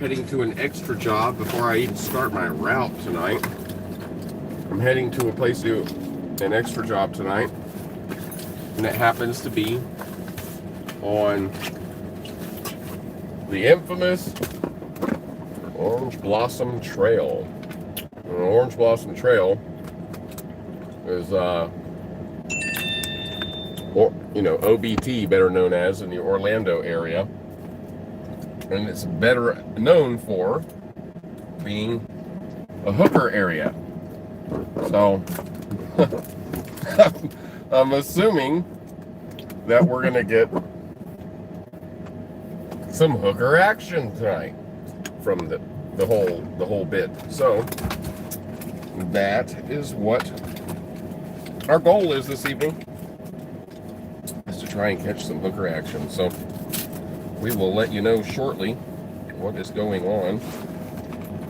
heading to an extra job before I even start my route tonight. I'm heading to a place to do an extra job tonight, and it happens to be on the infamous Orange Blossom Trail. And the Orange Blossom Trail is, O.B.T, better known as, in the Orlando area. And it's better known for being a hooker area. So, I'm assuming that we're going to get some hooker action tonight from the whole bit. So, that is what our goal is this evening, is to try and catch some hooker action. So we will let you know shortly what is going on.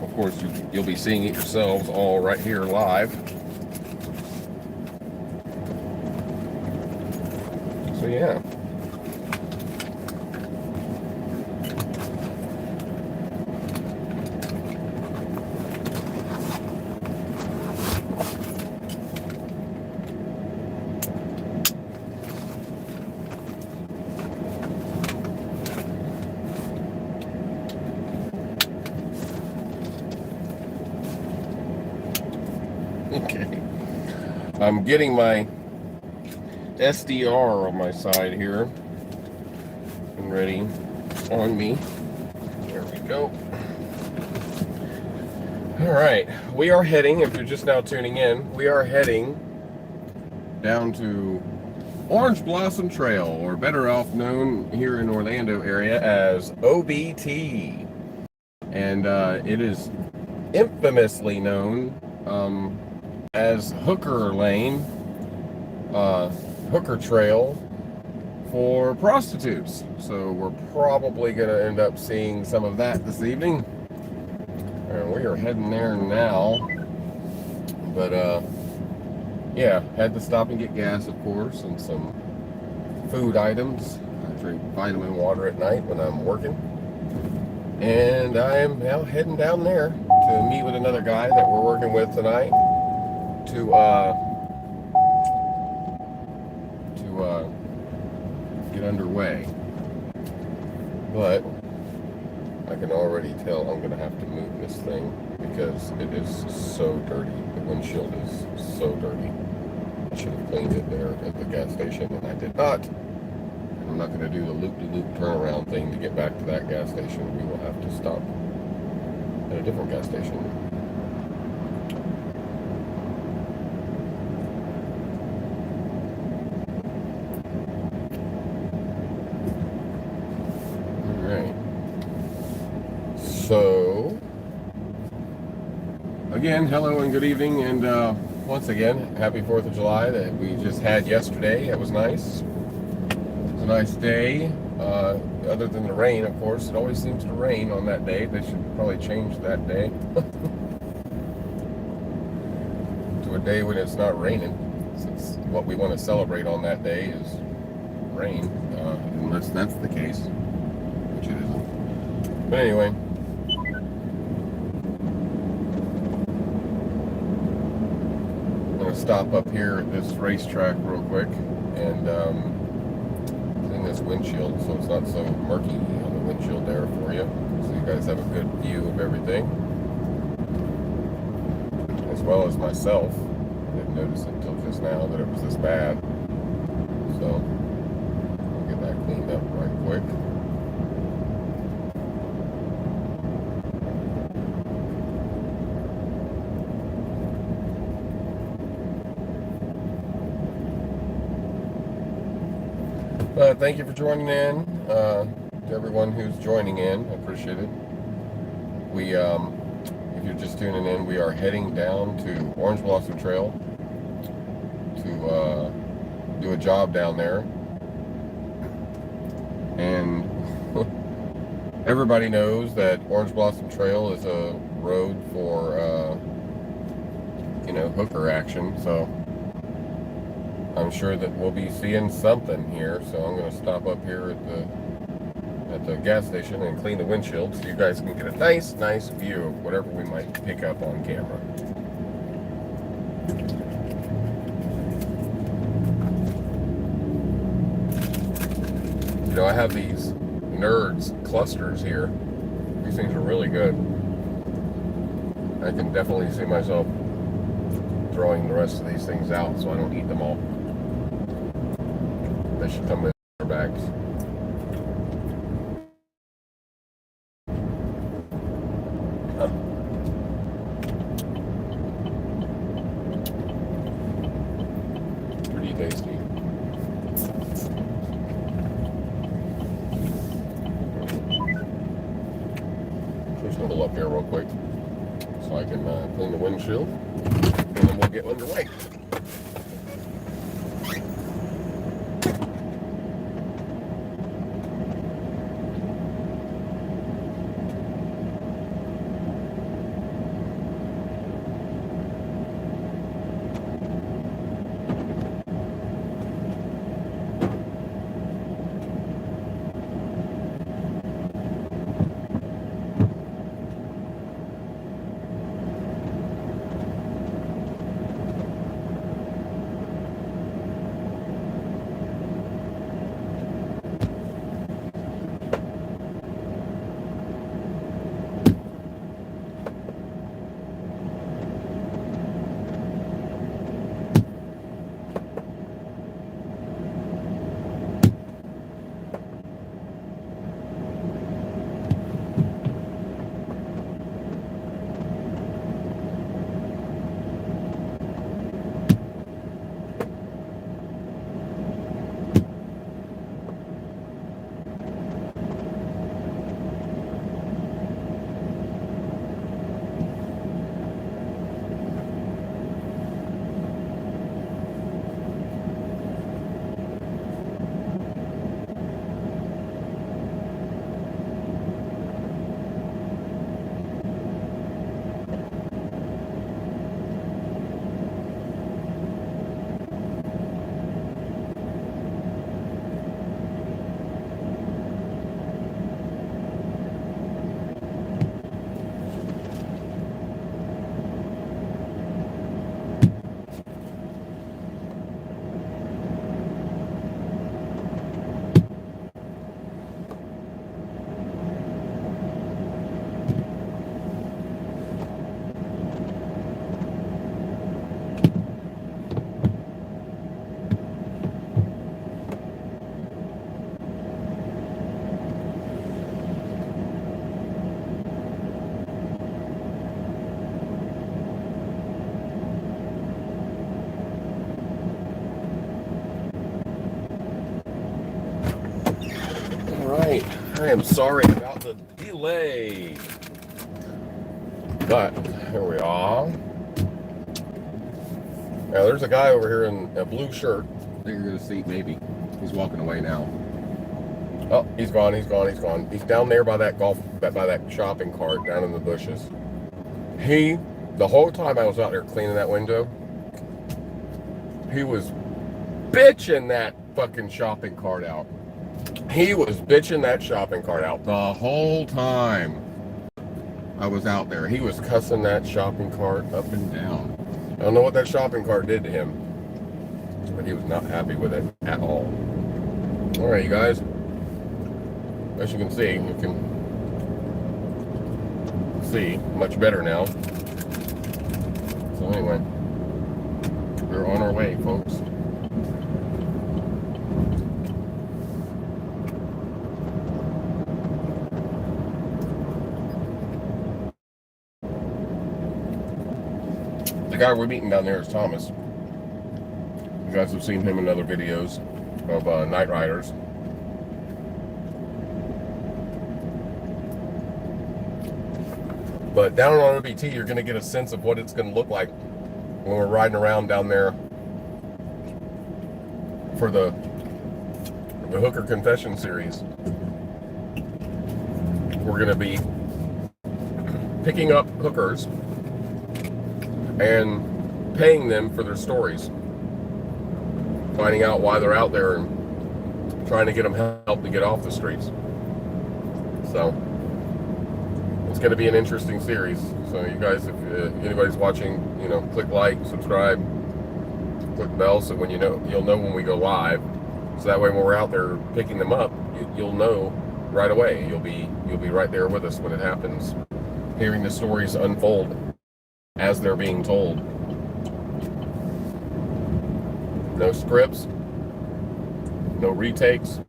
Of course, you'll be seeing it yourselves all right here live. So yeah. Okay, I'm getting my SDR on my side here and ready on me. There we go. All right, we are heading, if you're just now tuning in, we are heading down to Orange Blossom Trail, or better off known here in Orlando area as O.B.T. And it is infamously known as Hooker Lane, Hooker Trail for prostitutes. So we're probably going to end up seeing some of that this evening. And we are heading there now. But yeah, had to stop and get gas, of course, and some food items. I drink vitamin water at night when I'm working. And I am now heading down there to meet with another guy that we're working with tonight to get underway. But I can already tell I'm gonna have to move this thing because it is so dirty. The windshield is so dirty. I should have cleaned it there at the gas station, and I did not. And I'm not gonna do the loop-de-loop turnaround thing to get back to that gas station. We will have to stop at a different gas station. So, again, hello and good evening, and once again, happy 4th of July that we just had yesterday. It was nice. It was a nice day, other than the rain, of course. It always seems to rain on that day. They should probably change that day to a day when it's not raining, since what we want to celebrate on that day is rain, unless that's the case, which it isn't. But anyway, stop up here at this racetrack real quick and clean this windshield so it's not so murky on the windshield there for you, so you guys have a good view of everything, as well as myself. I didn't notice it until just now that it was this bad, so I'll get that cleaned up right quick. Thank you for joining in. To everyone who's joining in, I appreciate it. We, if you're just tuning in, we are heading down to Orange Blossom Trail to do a job down there. And everybody knows that Orange Blossom Trail is a road for, hooker action. So I'm sure that we'll be seeing something here, so I'm going to stop up here at the gas station and clean the windshield so you guys can get a nice view of whatever we might pick up on camera. You know, I have these nerds clusters here. These things are really good. I can definitely see myself throwing the rest of these things out so I don't eat them all. They should come in their bags. Pretty tasty. Just gonna pull up here real quick so I can clean the windshield, and then we'll get underway. Alright, I am sorry about the delay, but here we are. Now there's a guy over here in a blue shirt that you're going to see, maybe. He's walking away now. Oh, he's gone. He's down there by that shopping cart down in the bushes. The whole time I was out there cleaning that window, he was bitching that fucking shopping cart out. He was bitching that shopping cart out the whole time I was out there. He was cussing that shopping cart up and down. I don't know what that shopping cart did to him, but he was not happy with it at all. All right, you guys. As you can see much better now. So anyway, we're on our way, folks. The guy we're meeting down there is Thomas. You guys have seen him in other videos of Night Riders. But down on O.B.T, you're going to get a sense of what it's going to look like when we're riding around down there for the Hooker Confession series. We're going to be picking up hookers and paying them for their stories, finding out why they're out there and trying to get them help to get off the streets. So it's going to be an interesting series. So you guys, if anybody's watching, click like, subscribe, click the bell, so when you'll know when we go live. So that way, when we're out there picking them up, you'll know right away. You'll be right there with us when it happens, hearing the stories unfold as they're being told. No scripts, no retakes,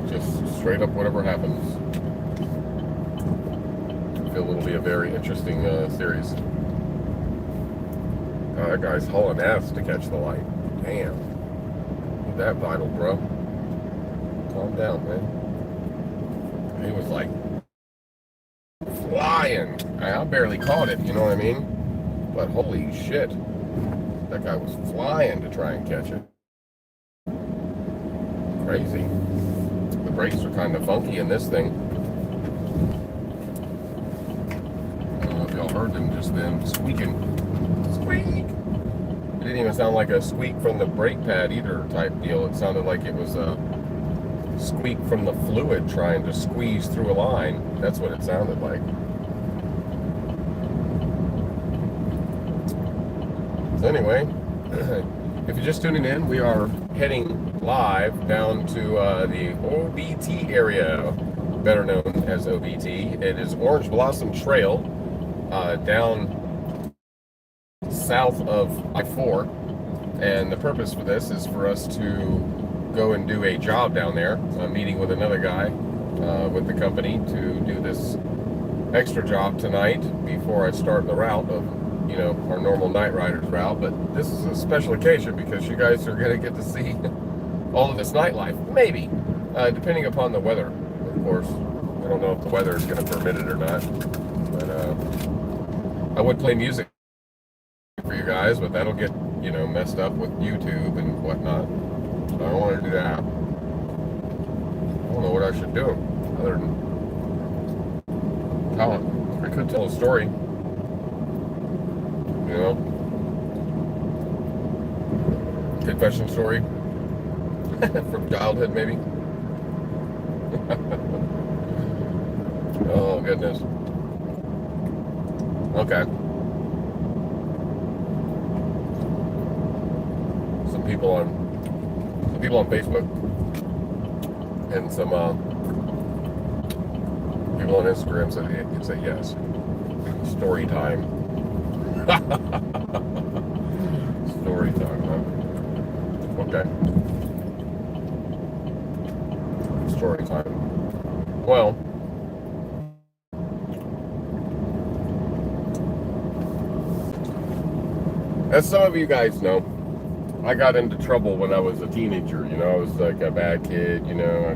just straight up whatever happens. I feel it'll be a very interesting series. That guy's hauling ass to catch the light. Damn. Ain't that vital, bro. Calm down, man. He was like flying. I barely caught it, you know what I mean? But holy shit. That guy was flying to try and catch it. Crazy. The brakes are kind of funky in this thing. I don't know if y'all heard them just then squeaking. Squeak! It didn't even sound like a squeak from the brake pad either type deal. It sounded like it was a squeak from the fluid trying to squeeze through a line. That's what it sounded like. So anyway, if you're just tuning in, we are heading live down to the O.B.T area, better known as O.B.T. It is Orange Blossom Trail down south of I-4, and the purpose for this is for us to go and do a job down there. I'm meeting with another guy with the company to do this extra job tonight before I start the route of our normal night riders route. But this is a special occasion because you guys are going to get to see all of this nightlife, maybe, depending upon the weather, of course. I don't know if the weather is going to permit it or not, but I would play music for you guys, but that'll get messed up with YouTube and whatnot. So I don't want to do that. I don't know what I should do other than tell. I could tell a story. Confession story from childhood, maybe. Oh goodness. Okay. Some people on Facebook and some people on Instagram said yes. Story time. Story time, huh? Okay. Story time. Well, as some of you guys know, I got into trouble when I was a teenager. I was like a bad kid, I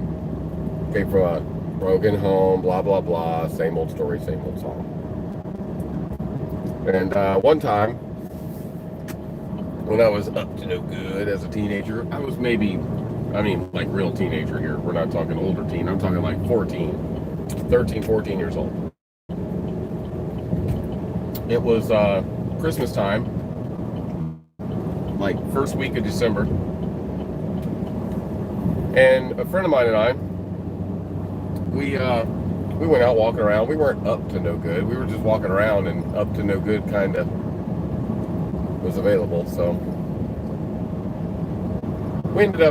came from a broken home, blah, blah, blah, same old story, same old song. And one time, when I was up to no good as a teenager, I was like real teenager here. We're not talking older teen. I'm talking like 13, 14 years old. It was Christmas time, like first week of December. And a friend of mine and I, we went out walking around. We weren't up to no good. We were just walking around, and up to no good kind of was available. So we ended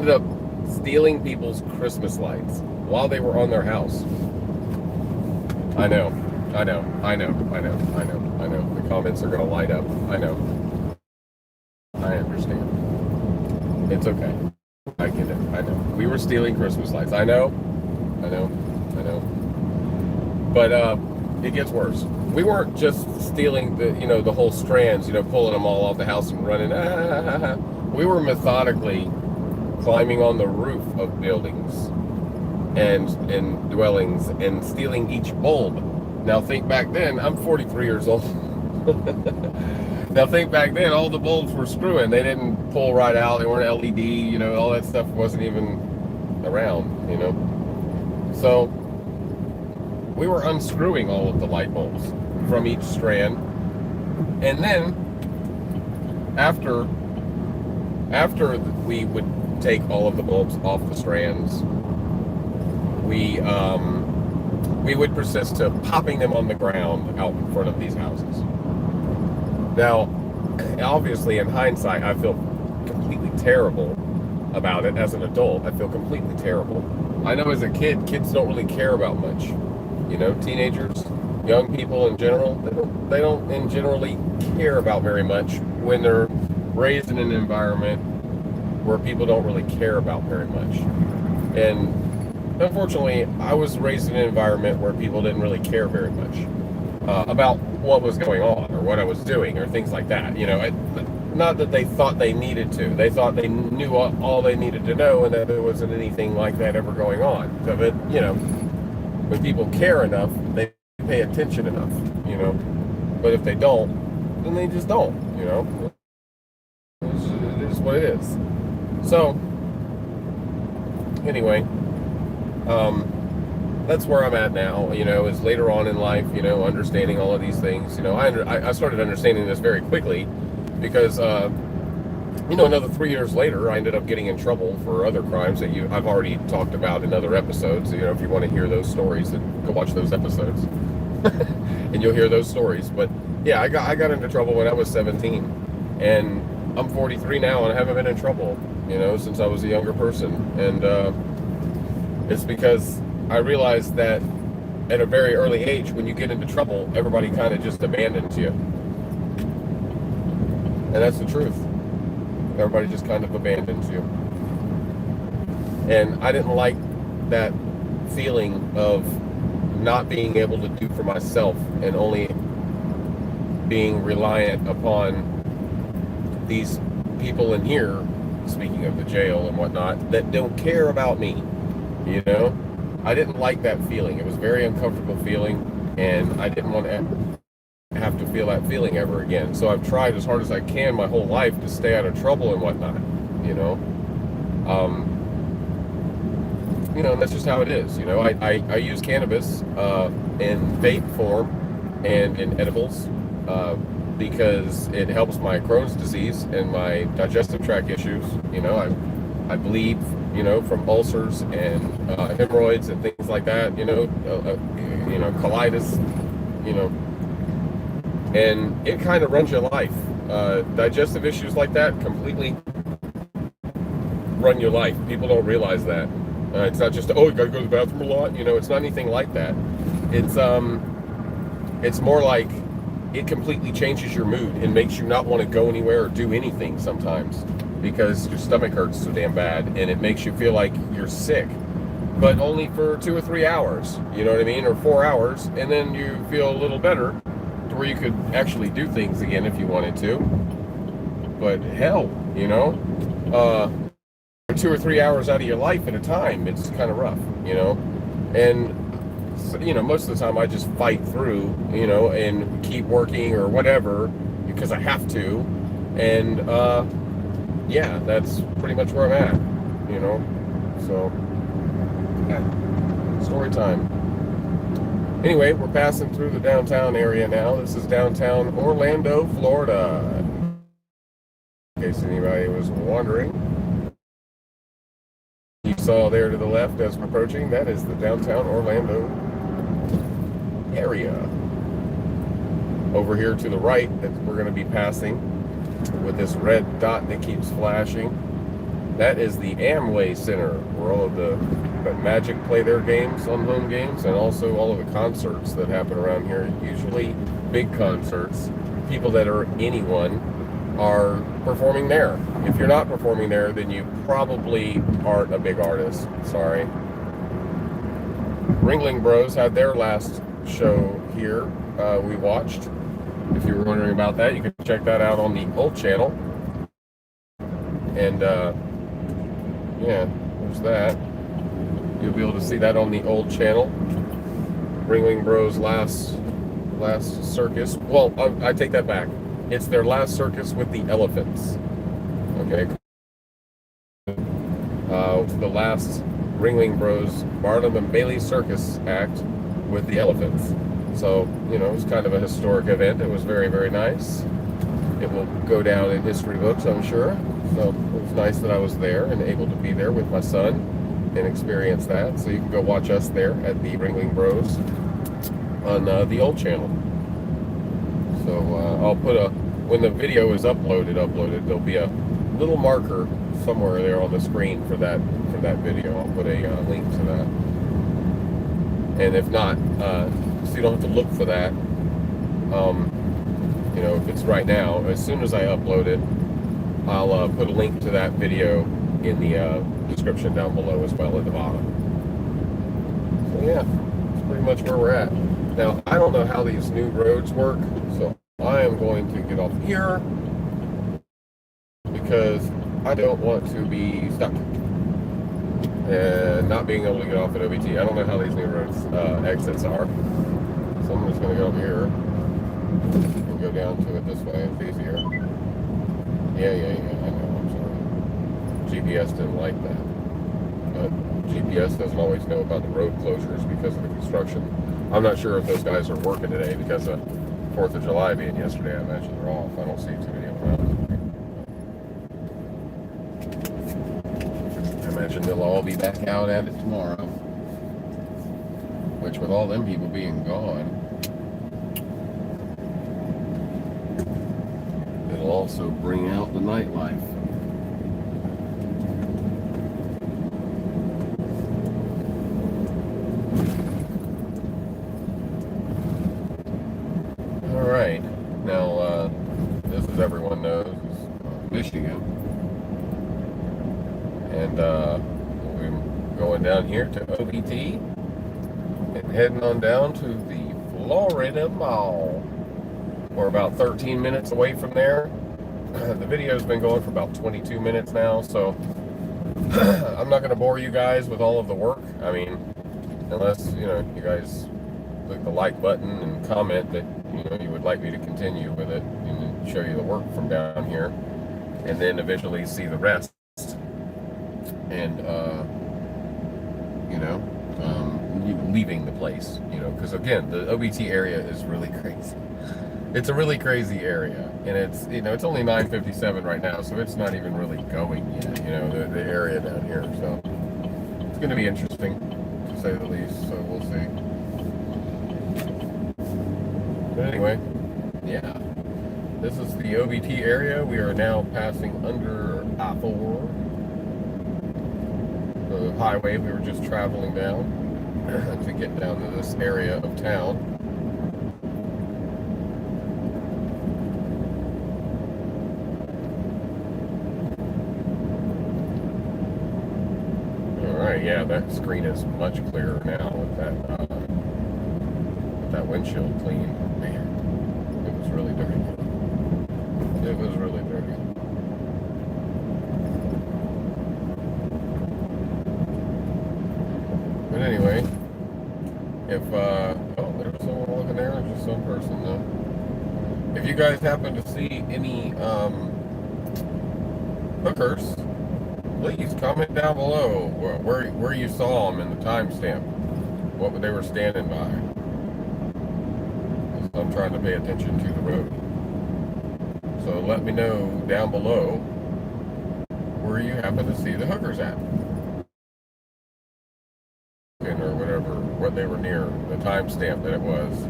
up stealing people's Christmas lights while they were on their house. I know. The comments are going to light up. I know. I understand. It's okay. I get it. I know. We were stealing Christmas lights. I know. But it gets worse. We weren't just stealing the whole strands, pulling them all off the house and running. We were methodically climbing on the roof of buildings and dwellings and stealing each bulb. Now think back then, I'm 43 years old. Now think back then, all the bulbs were screwing. They didn't pull right out. They weren't LED, all that stuff wasn't even around, So we were unscrewing all of the light bulbs from each strand. And then after after we would take all of the bulbs off the strands, we would persist to popping them on the ground out in front of these houses. Now, obviously, in hindsight, I feel completely terrible about it. As an adult, I feel completely terrible. I know as a kid, kids don't really care about much. You know, teenagers, young people in general, they don't in generally care about very much when they're raised in an environment where people don't really care about very much. And unfortunately, I was raised in an environment where people didn't really care very much about what was going on or what I was doing or things like that. You know, not that they thought they needed to. They thought they knew all they needed to know, and that there wasn't anything like that ever going on. So that, you know, when people care enough, they pay attention enough, you know. But if they don't, then they just don't, you know. It is what it is. So, anyway, that's where I'm at now, you know, is later on in life, you know, understanding all of these things. You know, I started understanding this very quickly because, you know, another 3 years later, I ended up getting in trouble for other crimes that I've already talked about in other episodes. You know, if you want to hear those stories, then go watch those episodes and you'll hear those stories. But yeah, I got into trouble when I was 17, and I'm 43 now, and I haven't been in trouble, you know, since I was a younger person. And it's because I realized that at a very early age, when you get into trouble, everybody kind of just abandons you. And that's the truth. Everybody just kind of abandons you. And I didn't like that feeling of not being able to do for myself and only being reliant upon these people in here, speaking of the jail and whatnot, that don't care about me, you know? I didn't like that feeling. It was a very uncomfortable feeling, and I didn't want to have to feel that feeling ever again. So I've tried as hard as I can my whole life to stay out of trouble and whatnot, you know? You know, and that's just how it is. You know, I use cannabis in vape form and in edibles because it helps my Crohn's disease and my digestive tract issues. You know, I bleed, you know, from ulcers and hemorrhoids and things like that. You know, colitis. You know, and it kind of runs your life. Digestive issues like that completely run your life. People don't realize that. It's not just, oh, you gotta go to the bathroom a lot. You know, it's not anything like that. It's more like it completely changes your mood and makes you not want to go anywhere or do anything sometimes because your stomach hurts so damn bad, and it makes you feel like you're sick, but only for 2 or 3 hours, you know what I mean, or 4 hours, and then you feel a little better to where you could actually do things again if you wanted to. But hell, you know, 2 or 3 hours out of your life at a time, it's kind of rough, you know. And you know, most of the time I just fight through, you know, and keep working or whatever because I have to. And yeah, that's pretty much where I'm at, you know. So yeah, story time. Anyway, we're passing through the downtown area now. This is downtown Orlando, Florida, in case anybody was wondering. You saw there to the left as we're approaching, that is the downtown Orlando area. Over here to the right that we're going to be passing with this red dot that keeps flashing, that is the Amway Center, where all of the Magic play their games on home games, and also all of the concerts that happen around here, usually big concerts. People that are anyone are performing there. If you're not performing there, then you probably aren't a big artist. Sorry. Ringling Bros had their last show here. We watched. If you were wondering about that, you can check that out on the old channel. And yeah, there's that. You'll be able to see that on the old channel. Ringling Bros' last circus. Well, I take that back. It's their last circus with the elephants. Okay. The last Ringling Bros Barnum and Bailey Circus act with the elephants. So, you know, it was kind of a historic event. It was very, very nice. It will go down in history books, I'm sure. So it was nice that I was there and able to be there with my son and experience that. So you can go watch us there at the Ringling Bros on the old channel. So I'll put when the video is uploaded, there'll be a little marker somewhere there on the screen for that video. I'll put a link to that. And if not, so you don't have to look for that. You know, if it's right now, as soon as I upload it, I'll put a link to that video in the description down below as well at the bottom. So yeah, that's pretty much where we're at. Now, I don't know how these new roads work, so I am going to get off here because I don't want to be stuck and not being able to get off at O.B.T. I don't know how these new roads exits are, so I'm just going to go over here and go down to it this way. It's easier. Yeah, I know, I'm sorry. GPS didn't like that. But GPS doesn't always know about the road closures because of the construction. I'm not sure if those guys are working today because of 4th of July being yesterday. I imagine they're off. I don't see too many of them around. I imagine they'll all be back out at it tomorrow. Which, with all them people being gone, it'll also bring out the nightlife. Alright, now this, as everyone knows, is Michigan. And we're going down here to O.B.T. and heading on down to the Florida Mall. We're about 13 minutes away from there. The video's been going for about 22 minutes now, so I'm not going to bore you guys with all of the work. I mean, unless, you know, you guys click the like button and comment that, you know, you would like me to continue with it and show you the work from down here, and then eventually see the rest. And, you know, leaving the place, you know, because again, the O.B.T. area is really crazy. It's a really crazy area, and it's, you know, it's only 9:57 right now, so it's not even really going yet, you know, the area down here. So it's going to be interesting, to say the least, so we'll see. But anyway, yeah, this is the O.B.T. area. We are now passing under I-4, the highway we were just traveling down to get down to this area of town. Alright, yeah, that screen is much clearer now with that windshield clean. Man, it was really dirty. It was really dirty. But anyway, if, oh, there's someone looking there, or just some person though. If you guys happen to see any, hookers, please comment down below where you saw them in the timestamp, what they were standing by. So I'm trying to pay attention to the road. So let me know down below where you happen to see the hookers at. Or whatever, what they were near, the timestamp that it was.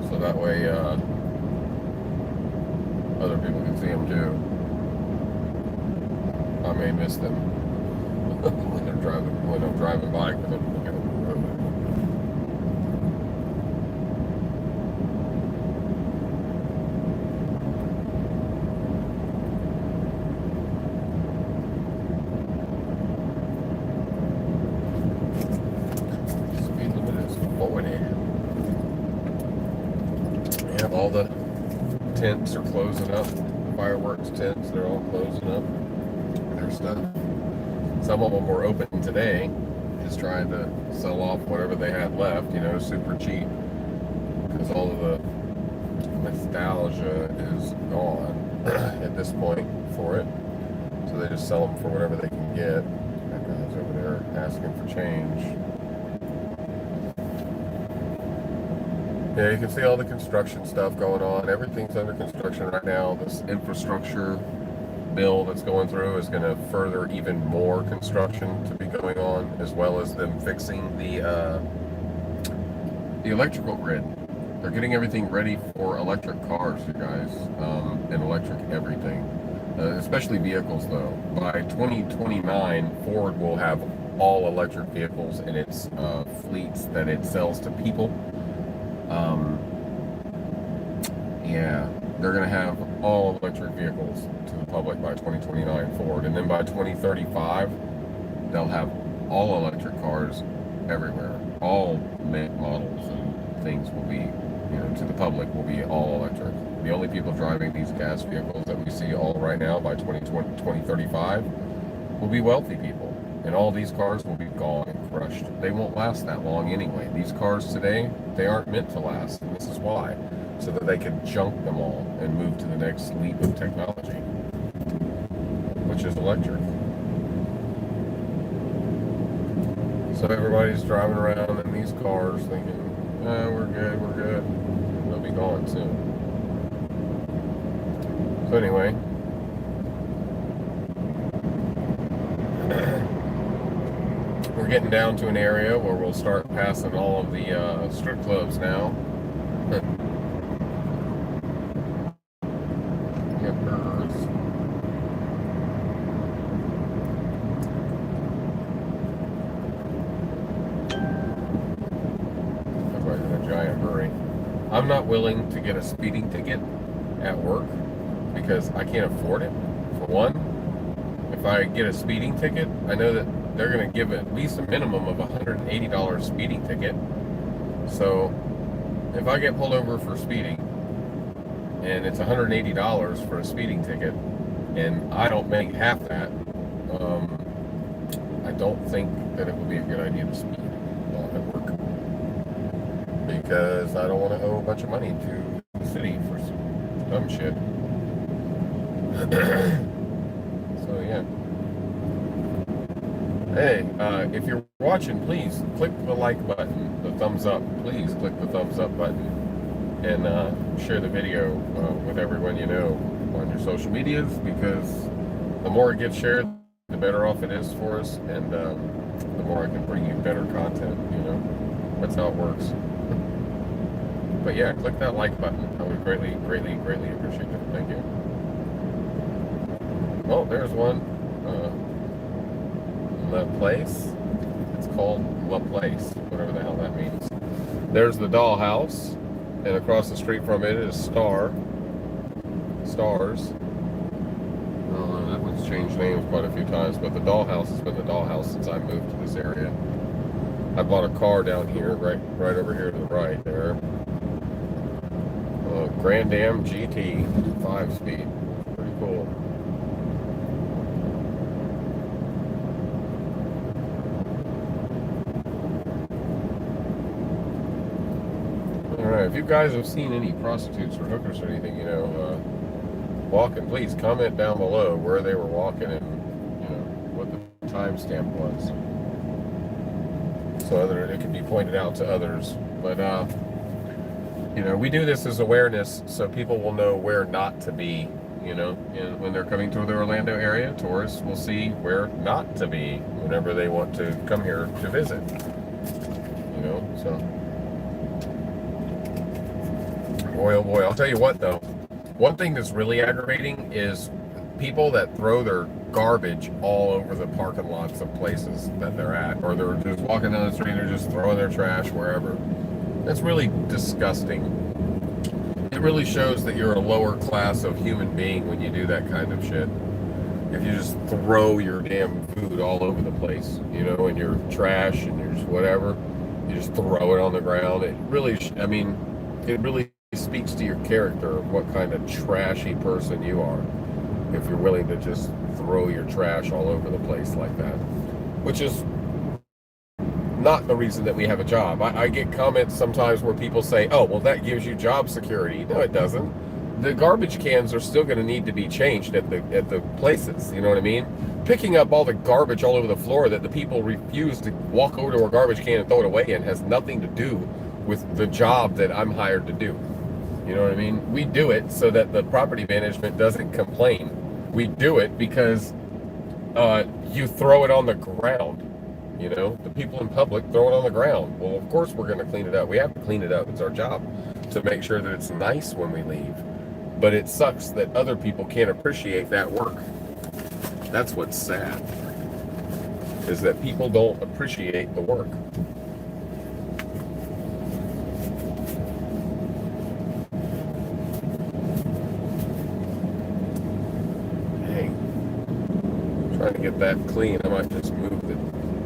So that way other people can see them too. I may miss them when I'm driving by because I'm looking at the road. Speed limit is 40. Yeah, all the tents are closing up. Fireworks tents, they're all closing up. Their stuff. Some of them were open today, just trying to sell off whatever they had left, you know, super cheap, because all of the nostalgia is gone at this point for it. So they just sell them for whatever they can get. That guy's over there asking for change. Yeah, you can see all the construction stuff going on. Everything's under construction right now. This infrastructure bill that's going through is going to further even more construction to be going on, as well as them fixing the electrical grid. They're getting everything ready for electric cars, you guys, and electric everything, especially vehicles, though. By 2029, Ford will have all electric vehicles in its fleets that it sells to people. Yeah, they're going to have all electric vehicles to the public by 2029, Ford. And then by 2035, they'll have all electric cars everywhere. All models and things will be, to the public will be all electric. The only people driving these gas vehicles that we see all right now by 2035 will be wealthy people. And all these cars will be gone and crushed. They won't last that long anyway. These cars today, they aren't meant to last, and this is why. So that they can junk them all and move to the next leap of technology, which is electric. So everybody's driving around in these cars thinking, we're good, and they'll be gone soon. So anyway, we're getting down to an area where we'll start passing all of the strip clubs now. I'm not willing to get a speeding ticket at work because I can't afford it. For one, if I get a speeding ticket, I know that they're going to give at least a minimum of $180 speeding ticket. So if I get pulled over for speeding and it's $180 for a speeding ticket and I don't make half that, I don't think that it would be a good idea to speed at work. Because I don't want to owe a bunch of money to the city for some dumb shit. So yeah. Hey, if you're watching, please click the like button, the thumbs up. Please click the thumbs up button and share the video with everyone you know on your social medias, because the more it gets shared, the better off it is for us, and the more I can bring you better content, That's how it works. But yeah, click that like button. I would greatly appreciate it. Thank you. Oh, there's one. La Place. It's called La Place, whatever the hell that means. There's the Dollhouse, and across the street from it is Stars. Oh, that one's changed names quite a few times, but the Dollhouse has been the Dollhouse since I moved to this area. I bought a car down here, right over here to the right there. Grand Am GT 5-speed. Pretty cool. Alright, if you guys have seen any prostitutes or hookers or anything, walking, please comment down below where they were walking and, what the timestamp was. So it can be pointed out to others. But, we do this as awareness so people will know where not to be, and when they're coming to the Orlando area, tourists will see where not to be whenever they want to come here to visit, so. Boy, oh boy, I'll tell you what though, one thing that's really aggravating is people that throw their garbage all over the parking lots of places that they're at, or they're just walking down the street and they're just throwing their trash wherever. That's really disgusting. It really shows that you're a lower class of human being when you do that kind of shit. If you just throw your damn food all over the place, and your trash and your whatever, you just throw it on the ground. It really, it really speaks to your character of what kind of trashy person you are if you're willing to just throw your trash all over the place like that, which is not the reason that we have a job. I get comments sometimes where people say, oh, well, that gives you job security. No, it doesn't. The garbage cans are still going to need to be changed at the places, you know what I mean? Picking up all the garbage all over the floor that the people refuse to walk over to a garbage can and throw it away in has nothing to do with the job that I'm hired to do. You know what I mean? We do it so that the property management doesn't complain. we do it because you throw it on the ground. You know, the people in public throw it on the ground. Well, of course we're going to clean it up. We have to clean it up. It's our job to make sure that it's nice when we leave. But it sucks that other people can't appreciate that work. That's what's sad, is that people don't appreciate the work. Dang. Trying to get that clean. I might just move the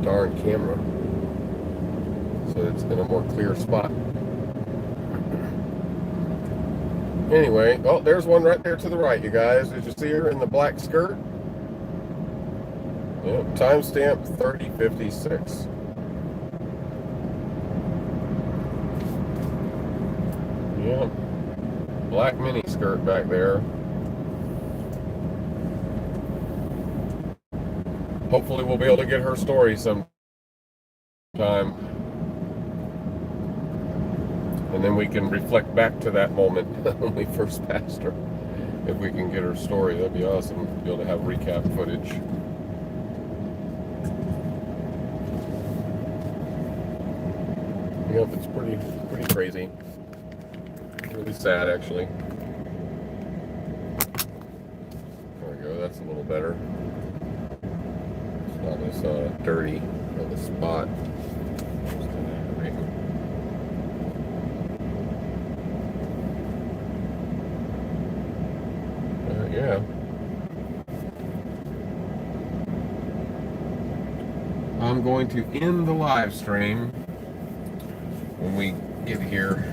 darn camera so it's in a more clear spot. Anyway, oh, there's one right there to the right, you guys. Did you see her in the black skirt? Yep, timestamp 3056. Yep, black mini skirt back there. Hopefully we'll be able to get her story sometime. And then we can reflect back to that moment when we first passed her. If we can get her story, that'd be awesome. Be able to have recap footage. Yep, it's pretty crazy. Really sad, actually. There we go. That's a little better. It's not as dirty of a spot. Yeah. I'm going to end the live stream when we get here.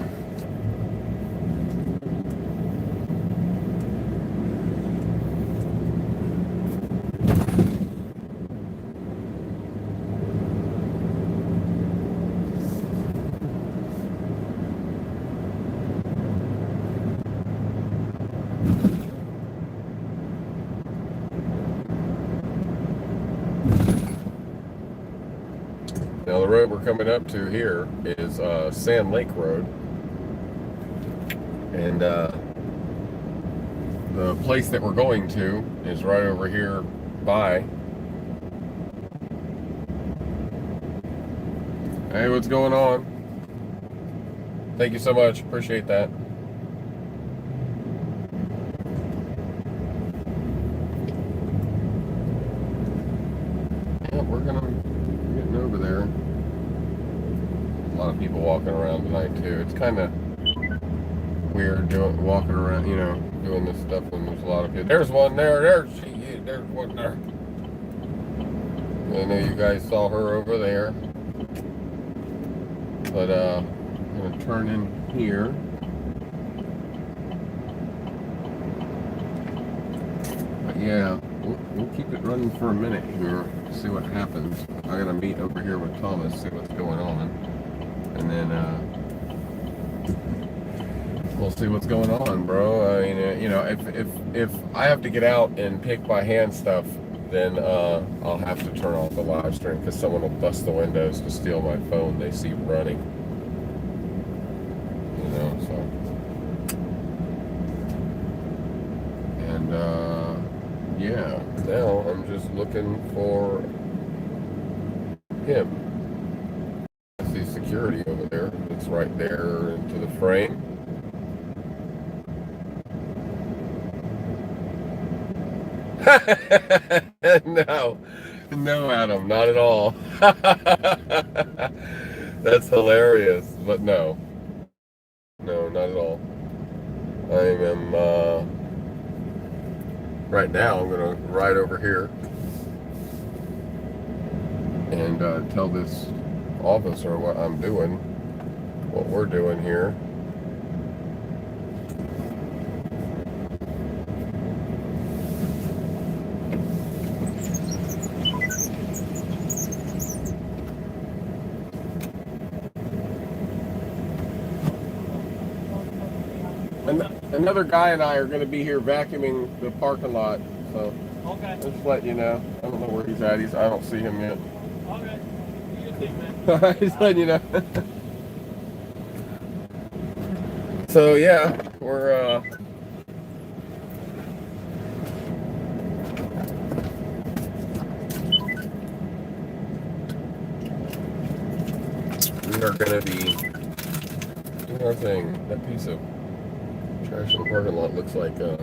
Now the road we're coming up to here is Sand Lake Road, and the place that we're going to is right over here by. Hey, what's going on? Thank you so much, appreciate that. Yeah, we're getting over there. A lot of people walking around tonight too. It's kind of weird walking around, you know, doing this stuff when there's a lot of people. There's one there. There's one there. I know you guys saw her over there, but I'm gonna turn in here. But yeah, we'll keep it running for a minute here. See what happens. I gotta meet over here with Thomas, see what's going on, and then we'll see what's going on, bro. I mean, you know, if I have to get out and pick by hand stuff, then I'll have to turn off the live stream because someone will bust the windows to steal my phone they see running. You know, so. And yeah, now I'm just looking for him. I see security over there. It's right there into the frame. No, Adam, not at all. That's hilarious, but no, not at all. I am right now. I'm gonna ride over here and tell this officer what I'm doing, what we're doing here. Another guy and I are going to be here vacuuming the parking lot, so okay. Just letting you know. I don't know where he's at. I don't see him yet. Okay. You see, man. Just letting you know. So yeah, we're we are going to be doing our thing. That piece of trash in the parking lot looks like a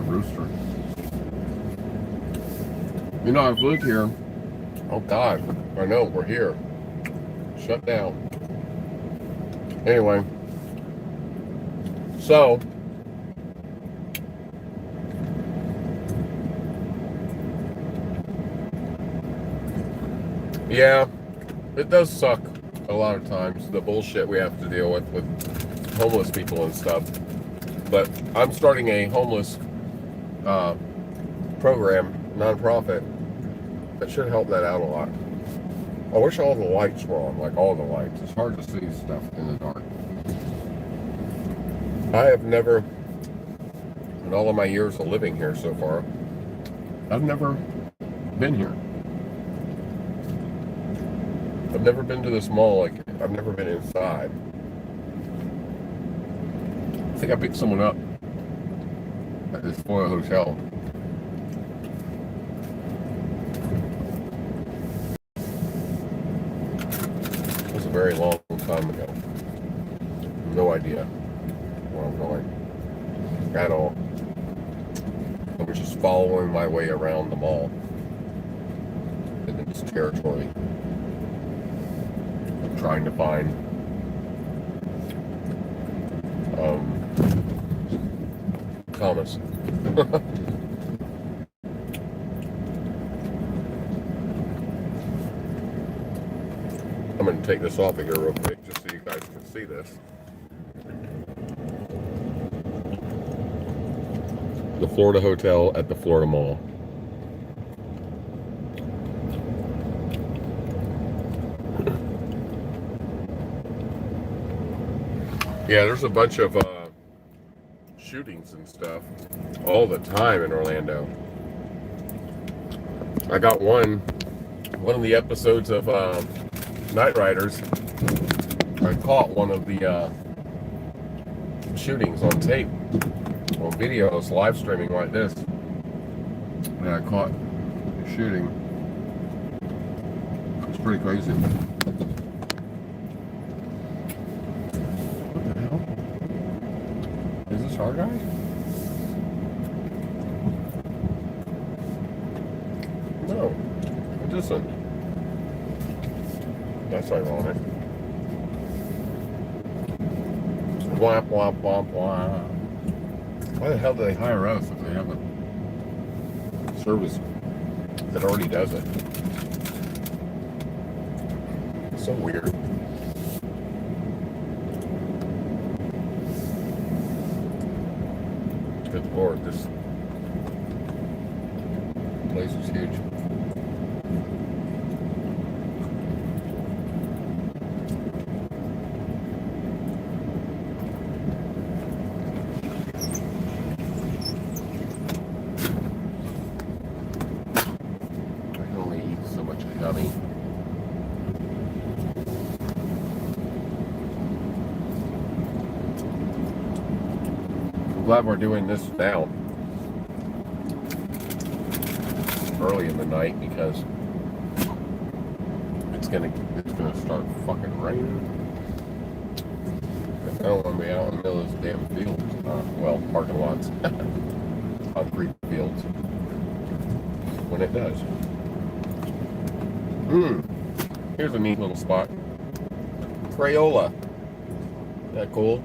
rooster. You know, I've lived here. Oh God, I know, we're here. Shut down. Anyway, so yeah, it does suck a lot of times, the bullshit we have to deal with homeless people and stuff. But I'm starting a homeless program, nonprofit, that should help that out a lot. I wish all the lights were on, like all the lights. It's hard to see stuff in the dark. I have never, in all of my years of living here so far, I've never been here. I've never been to this mall. Like, I've never been inside. I think I picked someone up at this Foil Hotel. It was a very long time ago. No idea where I'm going at all. I was just following my way around the mall in this territory. I'm trying to find Thomas. I'm going to take this off of here real quick just so you guys can see this. The Florida Hotel at the Florida Mall. Yeah, there's a bunch of shootings and stuff all the time in Orlando. I got one of the episodes of Night Riders. I caught one of the shootings on tape, on video. I was live streaming like this, and I caught the shooting. It's pretty crazy. What the hell? Is this our guy? No, it isn't. That's ironic. Womp, womp, womp, womp. Why the hell do they hire us if they have a service that already does it? It's so weird. Good Lord, this place is huge. I'm glad we're doing this now, early in the night, because it's gonna start fucking raining. I don't want to be out in the middle of this damn field. Well, parking lots, concrete fields. When it does. Here's a neat little spot. Crayola. Isn't that cool?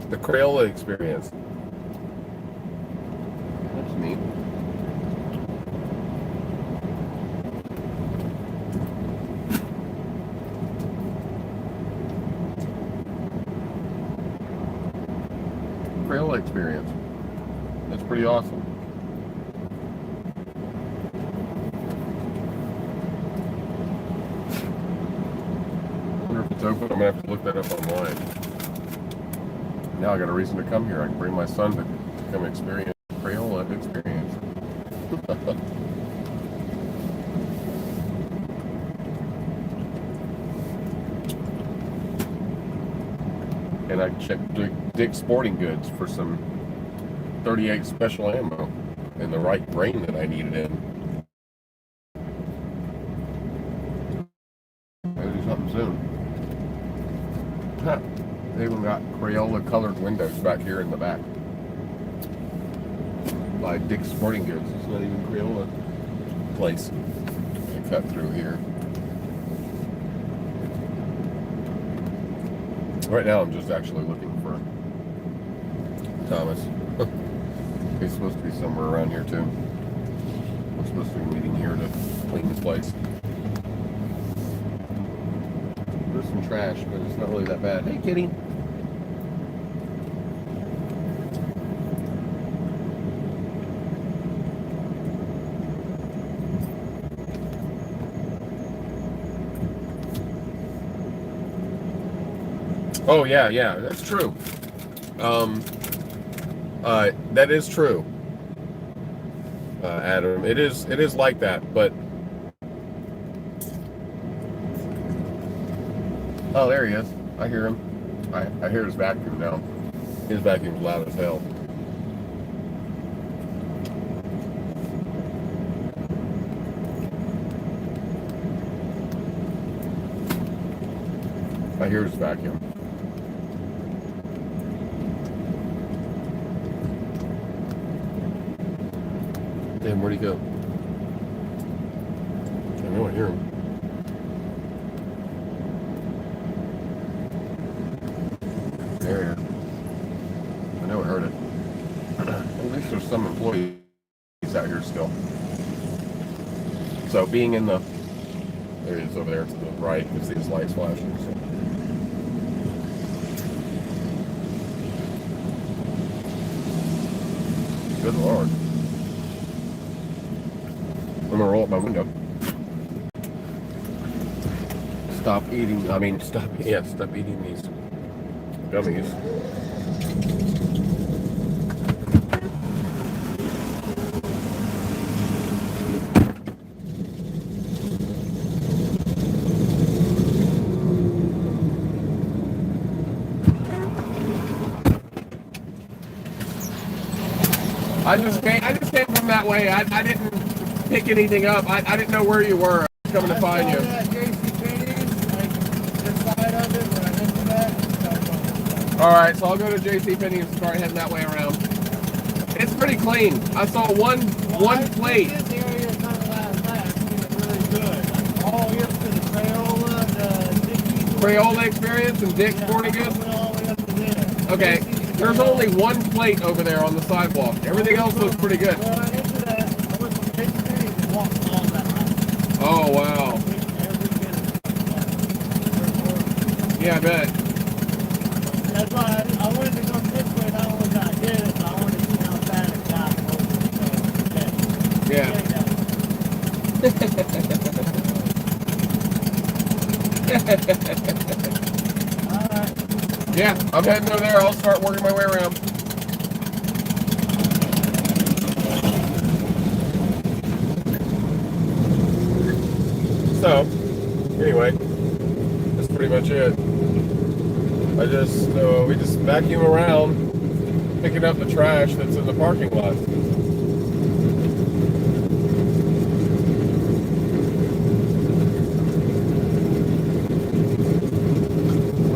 The Crayola experience. That's neat. Crayola experience. That's pretty awesome. I wonder if it's open. I'm gonna have to look that up online. Now I got a reason to come here. I can bring my son to come experience the Crayola experience. And I checked Dick's Sporting Goods for some 38 special ammo and the right grain that I needed in. soon. Huh. They even got Crayola colored windows back here in the back. By Dick's Sporting Goods. It's not even Crayola place. I cut through here. Right now I'm just actually looking for Thomas. He's supposed to be somewhere around here too. I'm supposed to be meeting here to clean this place. There's some trash, but it's not really that bad. Hey, kitty. Oh yeah, that's true. That is true, Adam. It is like that, but oh, there he is. I hear him. I hear his vacuum now. His vacuum's loud as hell. I hear his vacuum. Damn, where'd he go? I know I hear him. There he is. I know I heard it. At least there's some employees out here still. So being in the... There he is over there to the right. You can see his lights flashing. So. Good Lord. I'm gonna roll up my window. Stop eating these gummies. I just came from that way. I didn't pick anything up. I didn't know where you were. I was coming to find you. Alright, so I'll go to JCPenney and start heading that way around. It's pretty clean. I saw one plate. This area is not really good. All here to the Crayola, the Dick Crayola experience and Dick's Sporting Goods? all the way up to there. Okay, there's only one plate over there on the sidewalk. Everything else looks pretty good. Into that, I went from JCPenney and walked all that house. Oh, wow. Yeah, I bet. That's why I wanted to go this way, and I don't know if I did it, so I wanted to see how bad it got over. Yeah. Alright. Yeah, I'm heading over there. I'll start working my way around. So, anyway, that's pretty much it. We just vacuum around, picking up the trash that's in the parking lot.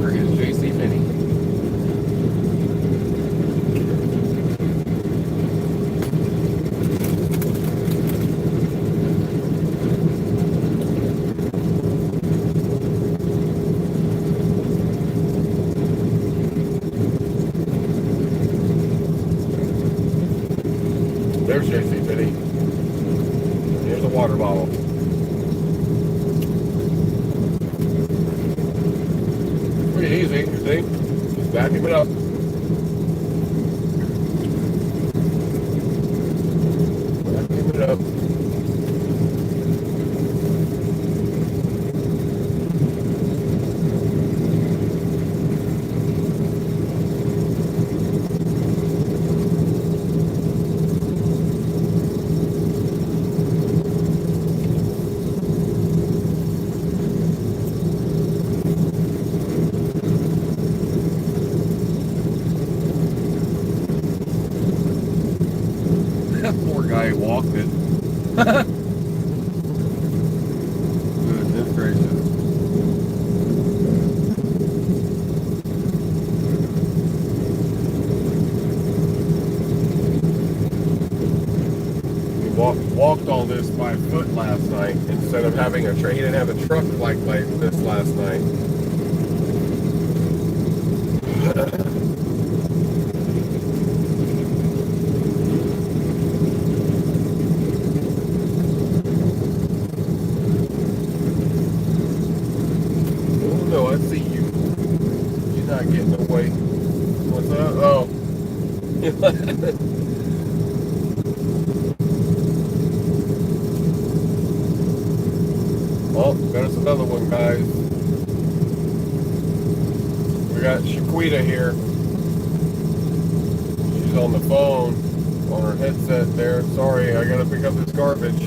Where is JCPenney? There's JCPenney. Here's a water bottle. Pretty easy, you see? Just vacuum it up. Vacuum it up. moved all this by foot last night instead of having a truck. He didn't have a truck like this last night. Oh no, I see you. You're not getting away. What's up? Oh. Well, there's another one, guys. We got Shaquita here. She's on the phone, on her headset there. Sorry, I gotta pick up this garbage.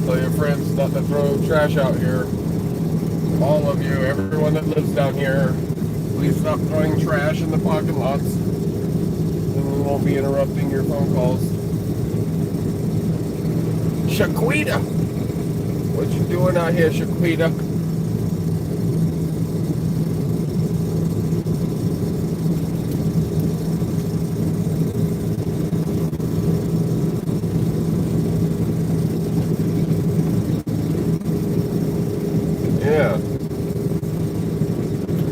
Tell your friends not to throw trash out here. All of you, everyone that lives down here, please stop throwing trash in the parking lots. And we won't be interrupting your phone calls. Shaquita! What you doing out here, Shaquita? Yeah.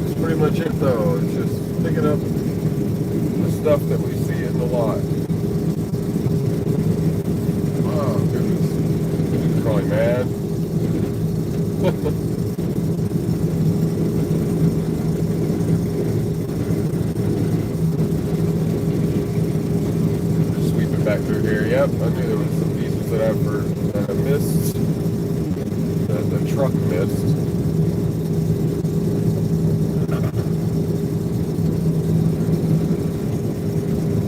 That's pretty much it though. It's just picking up the stuff that we see in the lot. Oh, goodness. He's probably mad. Sweeping back through here. Yep, I knew there was some pieces that I missed. That the truck missed.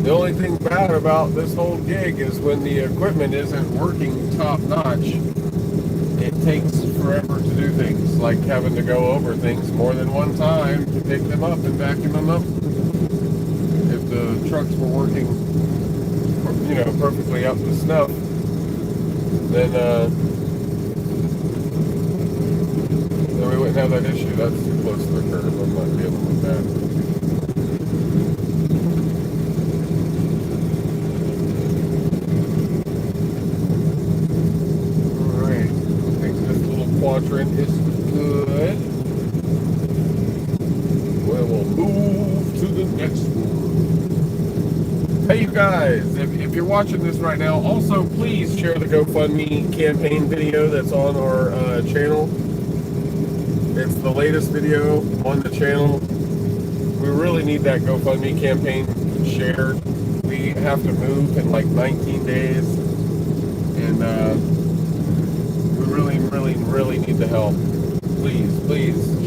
The only thing bad about this whole gig is when the equipment isn't working top notch, it takes forever to do things, like having to go over things more than one time to pick them up and vacuum them up. If the trucks were working, perfectly up to snuff, then we wouldn't have that issue. That's too close to the curb. I'm not dealing with that. Quadrant is good. We will move to the next one. Hey, you guys, if you're watching this right now, also please share the GoFundMe campaign video that's on our channel. It's the latest video on the channel. We really need that GoFundMe campaign shared. We have to move in like 19 days, and really need the help. Please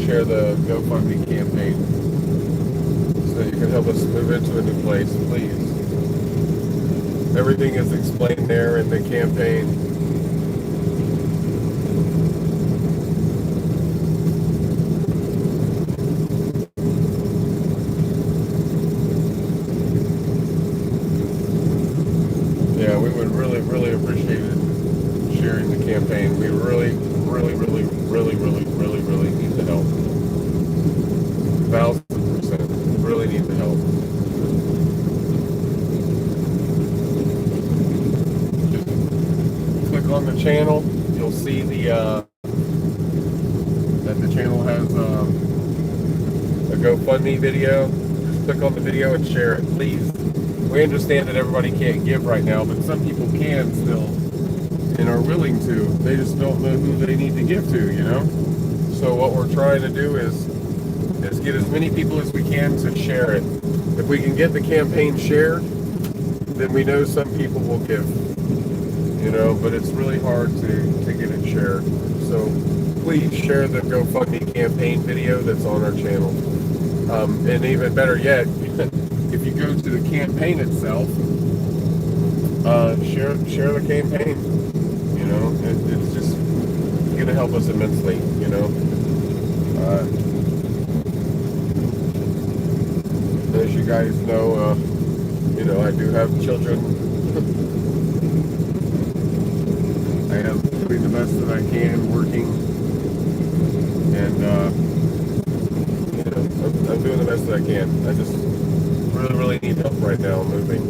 share the GoFundMe campaign so you can help us move into a new place, please. Everything is explained there in the campaign. Yeah, we would really appreciate it, sharing the campaign. We really need the help. 1,000%. Really need the help. Just click on the channel. You'll see that the channel has a GoFundMe video. Just click on the video and share it, please. We understand that everybody can't give right now, but some people can still and are willing to. They just don't know who they need to give to, So what we're trying to do is get as many people as we can to share it. If we can get the campaign shared, then we know some people will give, but it's really hard to get it shared. So please share the GoFundMe campaign video that's on our channel. And even better yet, if you go to the campaign itself, share the campaign. It's just going to help us immensely, As you guys know, I do have children. I am doing the best that I can, working, and I'm doing the best that I can. I just really need help right now moving.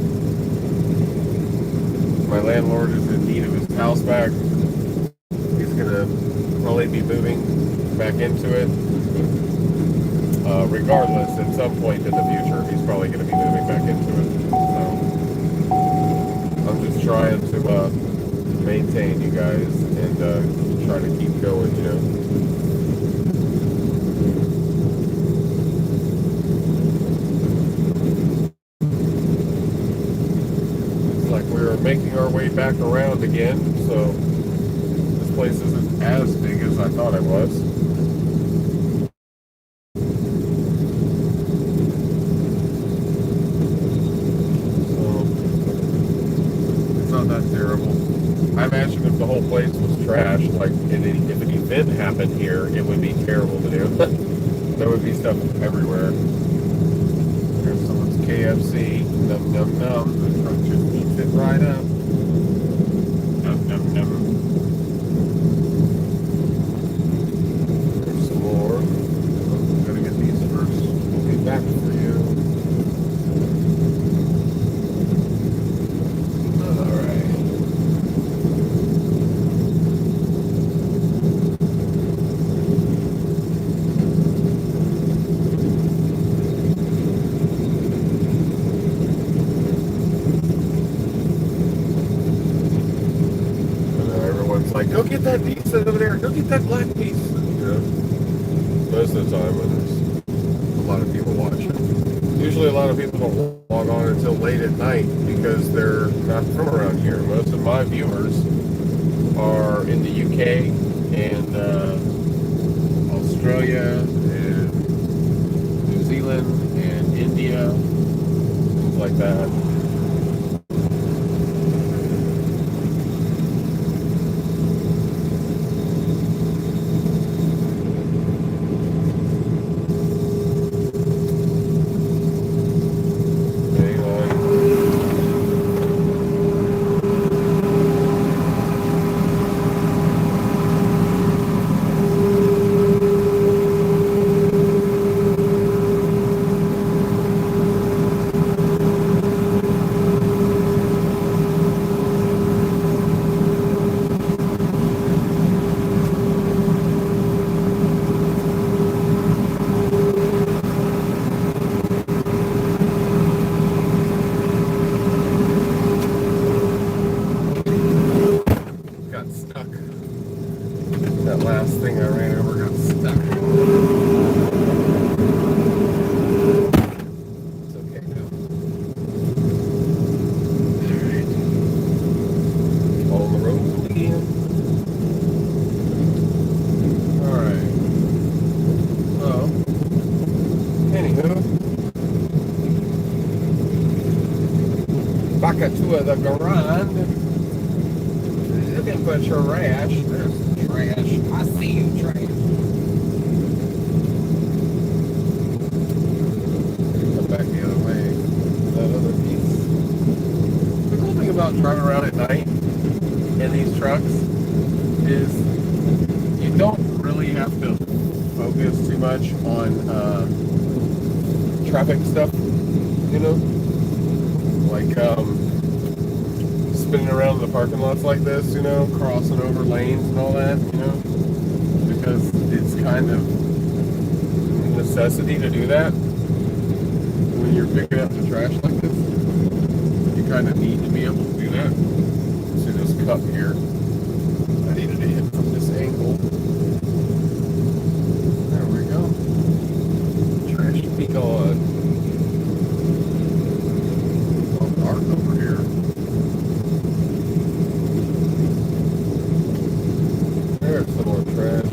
My landlord is in need of his house back. He's gonna probably be moving back into it. Regardless, at some point in the future, he's probably gonna be moving back into it. So I'm just trying to maintain you guys and try to keep going, you know. Like we're making our way back around again, so this place isn't as big as I thought it was. So it's not that terrible. I imagine if the whole place was trash, like if an event happened here, it would be terrible to do. There would be stuff everywhere. There's someone's KFC. Num num num. The truck just eats it right up. Num num num. There's some more. I'm gonna get these first. We'll be back for you. Alright. Like, go get that piece over there. Go get that black piece. You know, most of the time when there's a lot of people watching. Usually a lot of people don't log on until late at night because they're not from around here. Most of my viewers are in the UK and Australia and New Zealand and India, things like that. Back to the garage, looking for trash. There's trash. I see you, trash. Come back the other way. That other piece. The cool thing about driving around at night in these trucks is you don't really have to focus too much on traffic stuff, you know? Like spinning around in the parking lots like this, you know, crossing over lanes and all that, you know, because it's kind of a necessity to do that when you're picking up the trash like this. You kind of need to be able to do that. See this cup here? I needed to hit from this angle. There we go. Trash to be gone. Over here. There's some more trash.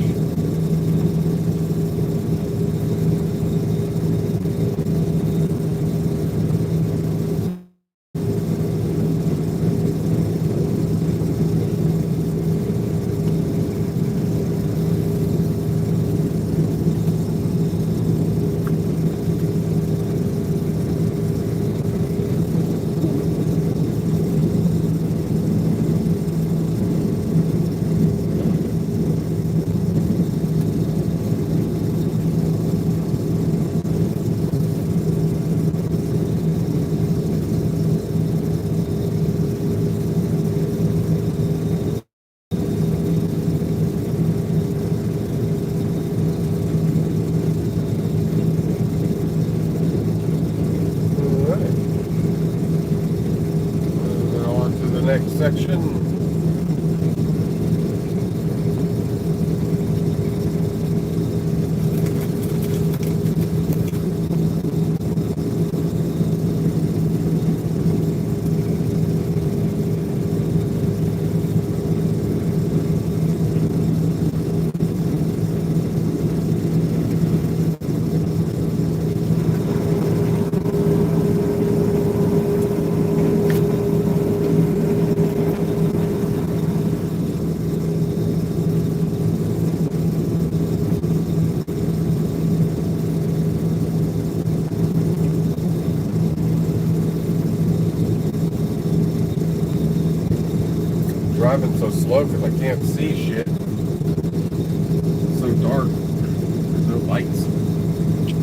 driving so slow because I can't see shit. It's so dark. There's no lights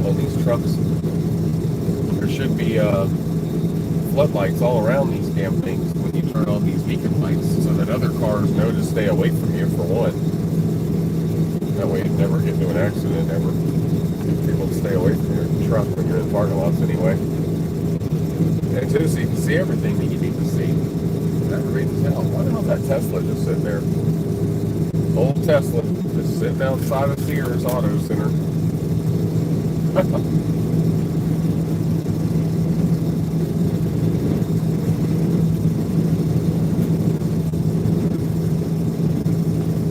on these trucks. There should be floodlights all around these damn things when you turn on these beacon lights so that other cars know to stay away from you, for one. That way you never get into an accident ever. People stay away from your truck when you're in parking lots anyway. And two, so you can see everything that you need to see. That reads as hell. Why the hell is that Tesla just sitting there? Old Tesla just sitting outside of Sears Auto Center.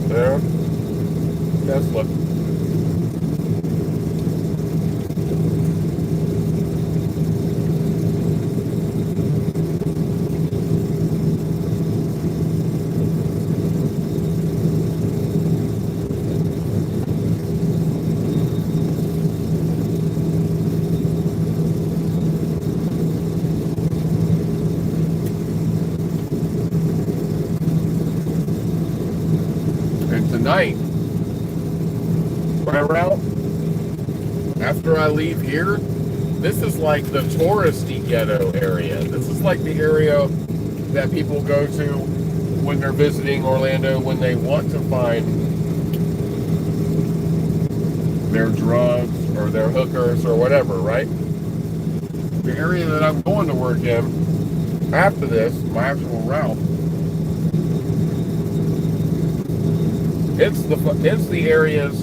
There. Tesla. And tonight, my route, after I leave here, this is like the touristy ghetto area. This is like the area that people go to when they're visiting Orlando, when they want to find their drugs or their hookers or whatever, right? The area that I'm going to work in after this, my actual route, it's the areas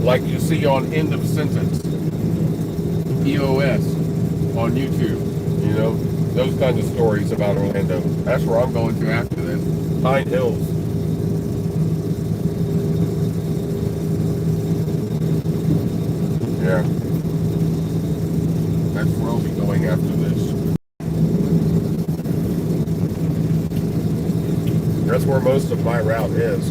like you see on End of Sentence, EOS, on YouTube, you know, those kinds of stories about Orlando. That's where I'm going to after this. Pine Hills. Yeah. That's where I'll be going after this. That's where most of my route is.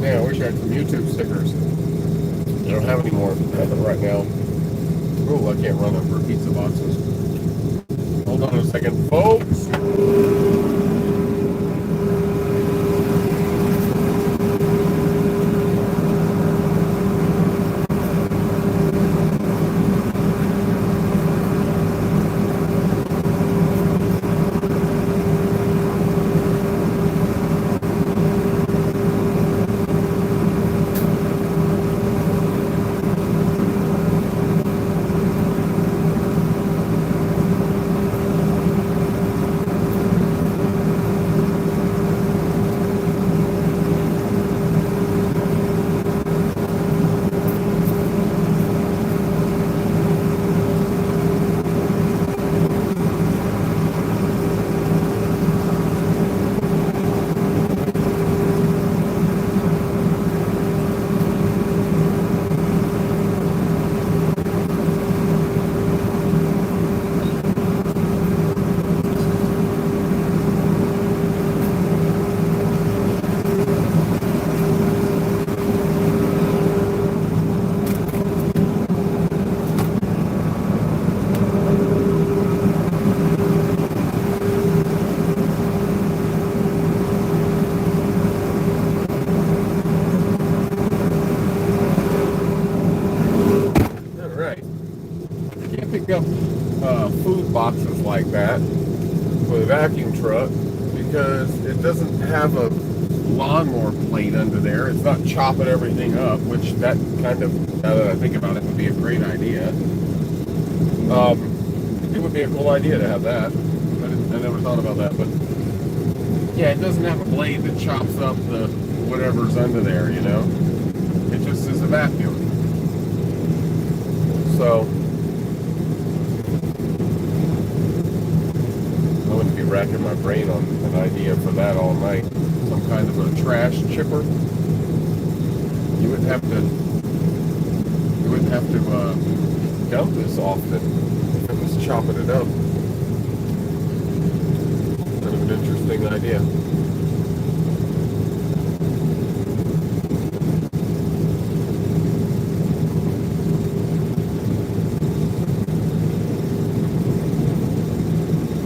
Man, I wish I had some YouTube stickers. I don't have any more right now. Oh, I can't run them for pizza boxes. Hold on a second, folks. Up food boxes like that with a vacuum truck because it doesn't have a lawnmower plate under there. It's not chopping everything up, which that kind of, now that I think about it, would be a great idea. It would be a cool idea to have that. I never thought about that, but yeah, it doesn't have a blade that chops up the whatever's under there, you know. It just is a vacuum. So I wouldn't be racking my brain on an idea for that all night. Some kind of a trash chipper. You wouldn't have to dump this often if it was chopping it up. Kind of an interesting idea.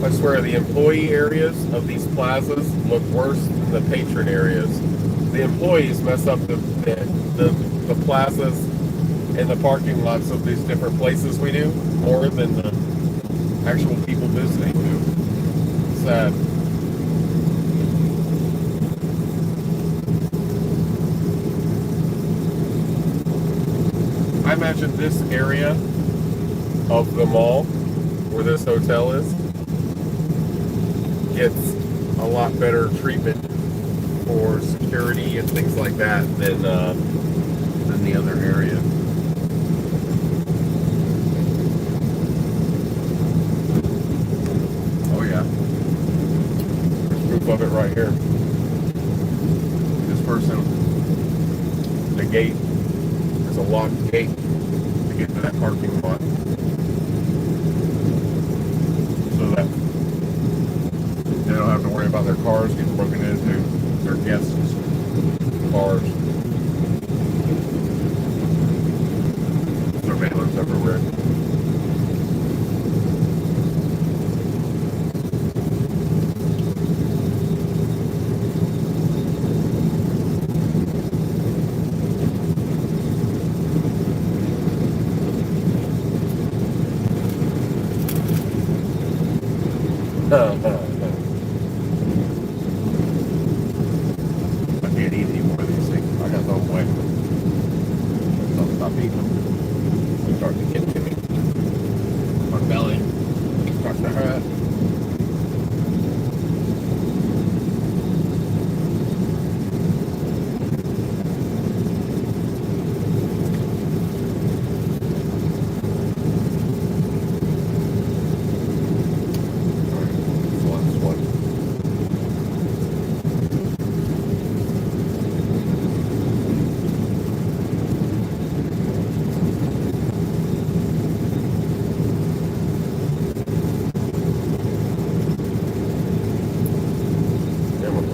I swear the employee areas of these plazas look worse than the patron areas. The employees mess up the plazas and the parking lots of these different places we do more than the actual people visiting do. Sad. I imagine this area of the mall where this hotel is gets a lot better treatment for security and things like that than the other areas. Oh yeah, there's proof of it right here. This person, the gate, there's a locked gate to get to that parking lot, so that they don't have to worry about their cars getting broken into, their guests' cars. Surveillance everywhere. I can't eat any more of these things. I got no way. Don't stop eating them. It's starting to get to me. My belly starts to hurt.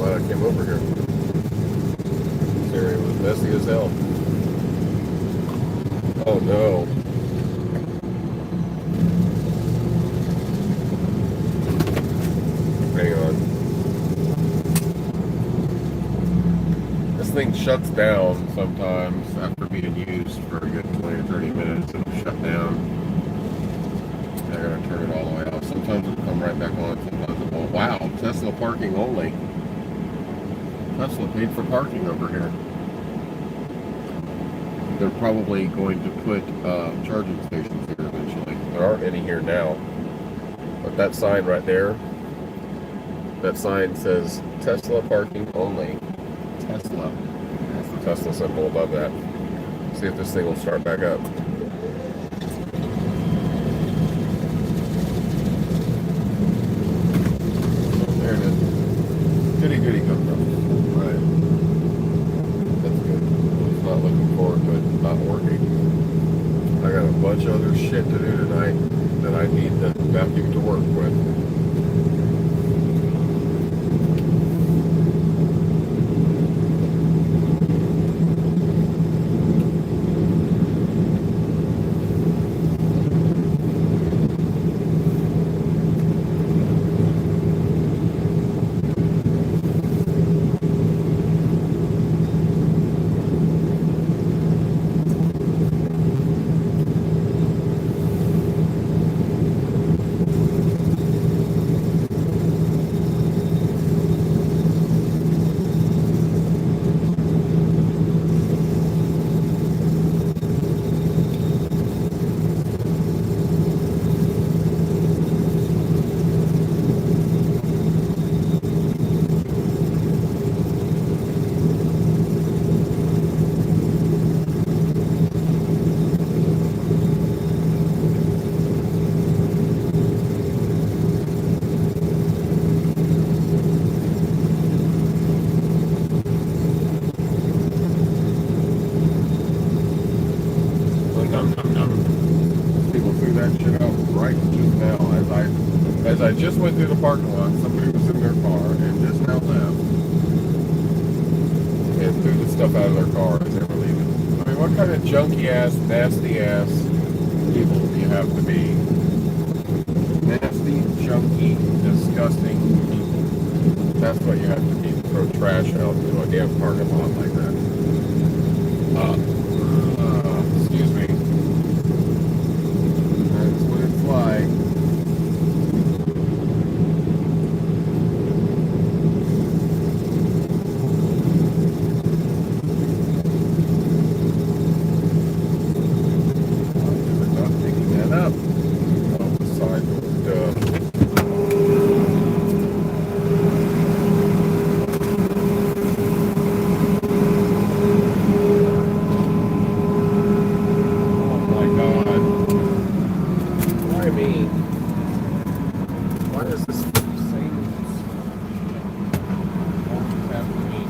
I came over here. This area was messy as hell. Oh no. Hang on. This thing shuts down sometimes after being used for a good 20 or 30 minutes. It'll shut down. I gotta turn it all the way off. Sometimes it'll come right back on. Sometimes it won't. Wow, Tesla parking only. Tesla paid for parking over here. They're probably going to put charging stations here eventually. There aren't any here now. But that sign right there, that sign says Tesla parking only. Tesla. That's the Tesla symbol above that. See if this thing will start back up. There it is. Goody goody go. Right. That's good. I was not looking forward to it not working. I got a bunch of other shit to do tonight that I need the vacuum to work with. People threw that shit out right just now. As I just went through the parking lot, somebody was in their car and just now left and threw the stuff out of their car as they were leaving. I mean, what kind of junky ass, nasty ass people do you have to be Nasty, junky, disgusting people. That's what you have to be to throw trash out into a damn parking lot like that. Excuse me. That's what it's like. I'm not picking that up. On the side of the Oh my God. Why me? Why does this keep saying this? Always after me.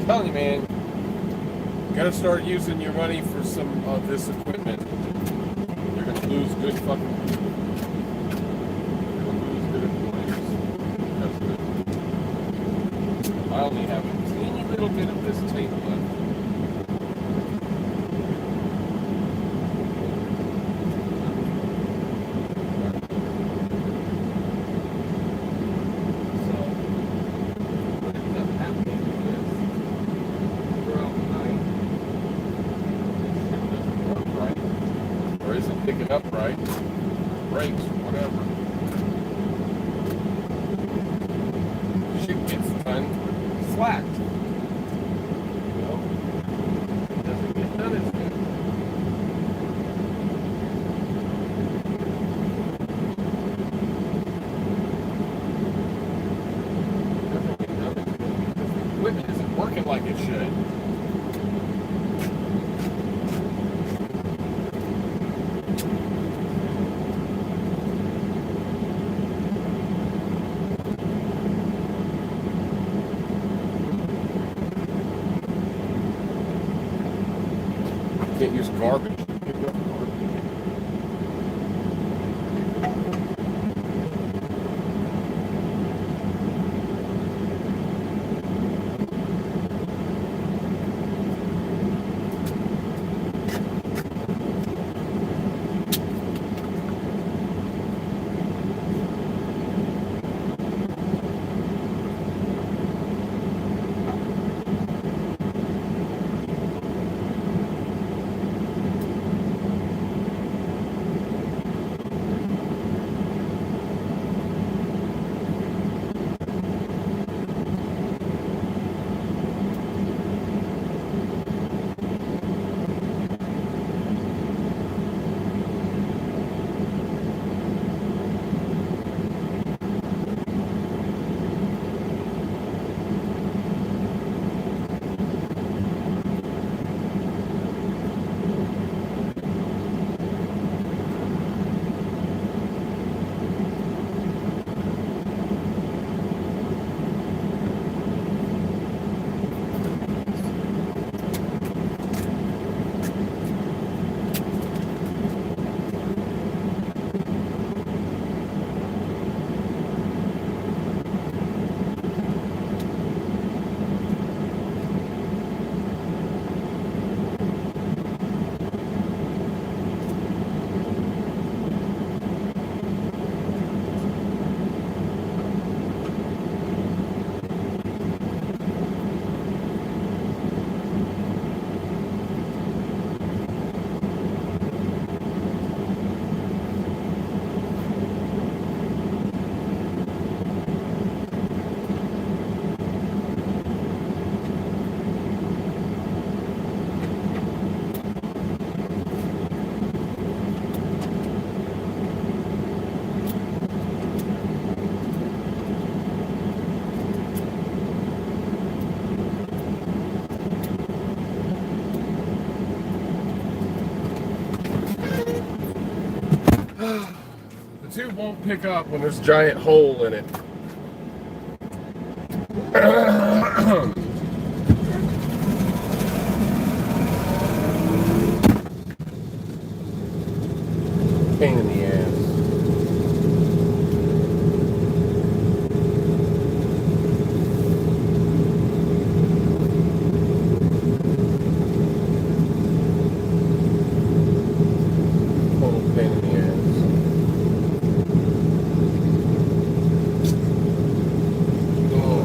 telling you, man, Gotta start using your money for some of this equipment. You're gonna lose good fucking. You're gonna lose good employees. That's good. I only have a teeny little bit of this tape left. Picking up right, brakes, whatever. Shit gets done, slacked. You know, it doesn't get done as good. Doesn't get done as good because the equipment isn't working like it should. Can't use garbage. The tube won't pick up when there's a giant hole in it. Pain in the ass. Total pain in the ass. Oh.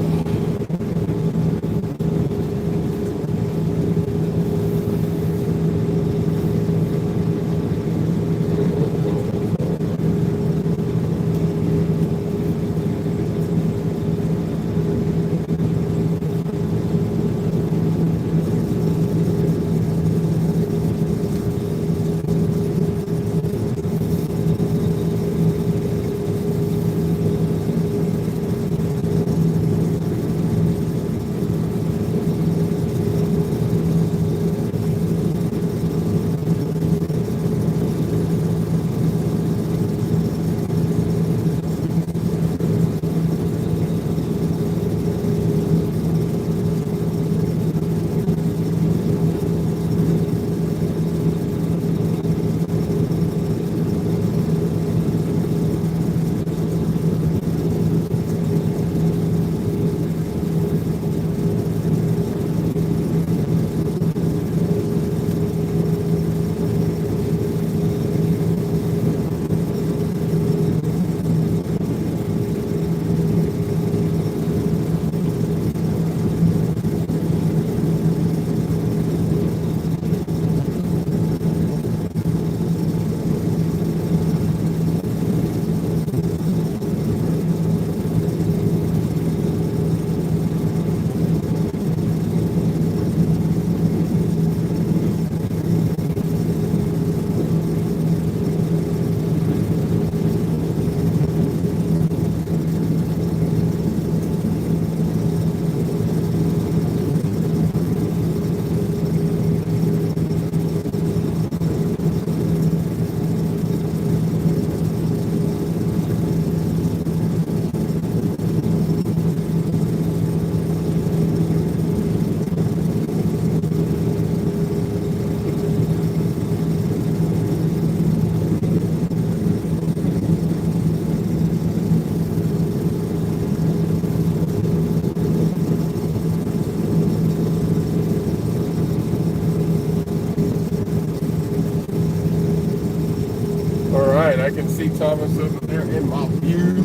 see Thomas over there in my view.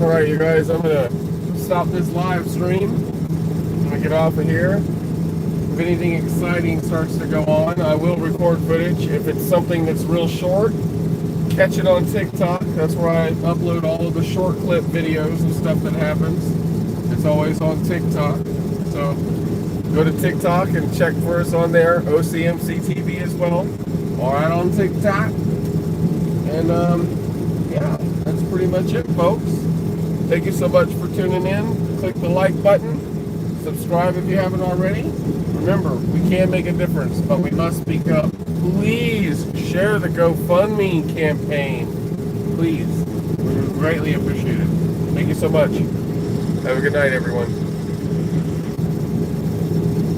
Alright, you guys, I'm going to stop this live stream. I'm going to get off of here. If anything exciting starts to go on, I will record footage. If it's something that's real short, catch it on TikTok. That's where I upload all of the short clip videos and stuff that happens. It's always on TikTok. So go to TikTok and check for us on there. OCMC TV as well. Alright, on TikTok. And yeah, that's pretty much it, folks. Thank you so much for tuning in. Click the like button. Subscribe if you haven't already. Remember, we can make a difference, but we must speak up. Please share the GoFundMe campaign. Please. We would greatly appreciate it. Thank you so much. Have a good night, everyone.